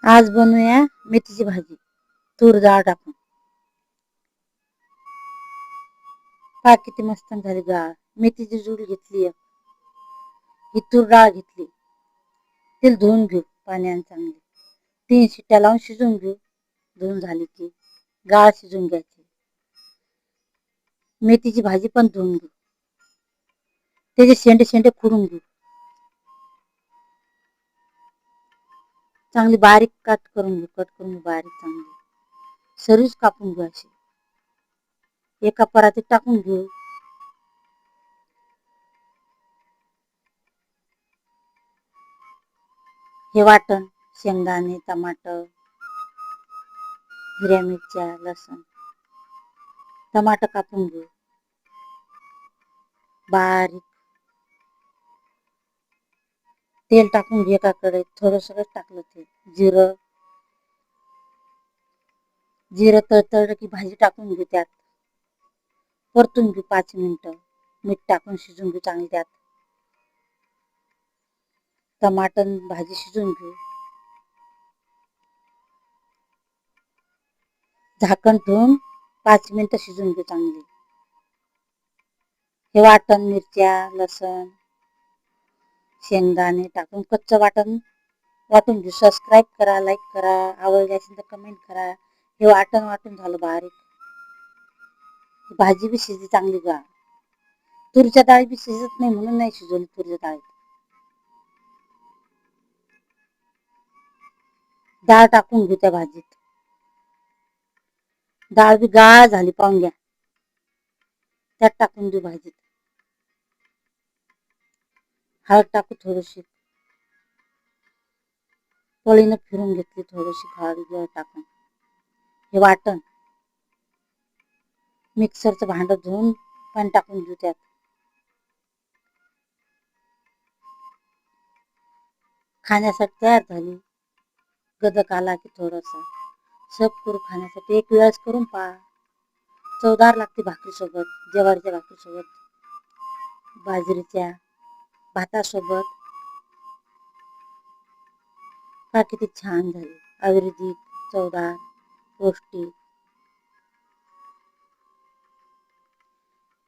आज बनवूया मेथीची भाजी तूर डाळ टाकून. पहा किती मस्त झाली डाळ. मेथीची जूड घेतली, ही तूर डाळ घेतली, तिला धुवून घेऊ पाण्याने चांगली. 3 शिट्ट्या लावून शिजवून घेऊ. धुवून झाली की डाळ शिजवून घ्यायची. मेथीची भाजी पण धुवून घेऊ. त्याचे शेंडे शेंडे फोडून घेऊ. चांगली बारीक कट करून घेऊ. बारीक चांगली सर्वच कापून घेऊ. अशी एका परातीत टाकून घेऊ. हे वाटण शेंगदाणे, टमाटर, हिरव्या मिरच्या, लसूण, टमाटर कापून घेऊ बारीक. तेल टाकून घे एका कढईत. थोडं सगळं टाकलं ते जिरं तळतळलं की भाजी टाकून घेऊ. त्यात परतून घेऊ 5 मिनिटं. मीठ टाकून शिजून घेऊ चांगली. त्यात टमाटर भाजी शिजून घेऊ. झाकण ठेवून 5 मिनिटं शिजून घेऊ चांगली. हे वाटण मिरच्या, लसण, शेंगदाणे टाकून कच्चं वाटण वाटून घेऊ. सबस्क्राईब करा, लाईक करा, आवडले असेल तर कमेंट करा. हे वाटण वाटून झालं बारीक. भाजी बी शिजली चांगली. तुरीच्या डाळी बी शिजत नाही म्हणून नाही शिजवली तुरीच्या डाळीत. डाळ टाकून घेऊ त्या भाजीत. डाळ बी गाळ झाली पाहून घ्या. त्यात टाकून देऊ भाजीत. हळद टाकू थोडीशी. पळीनं फिरून घेतली थोडीशी हळद टाकून. हे वाटण मिक्सरचं भांडं धुवून पाणी टाकून देऊ. त्यात खाण्यासाठी तयार झाली. गदक आला की थोडासा सर्व करू खाण्यासाठी. एक वेळेस करून पहा. चवदार लागते भाकरीसोबत, ज्वारीच्या भाकरीसोबत, बाजरीच्या भातासोबत. पहा किती छान झाली. आयुर्वेदिक, चवदार, पौष्टिक.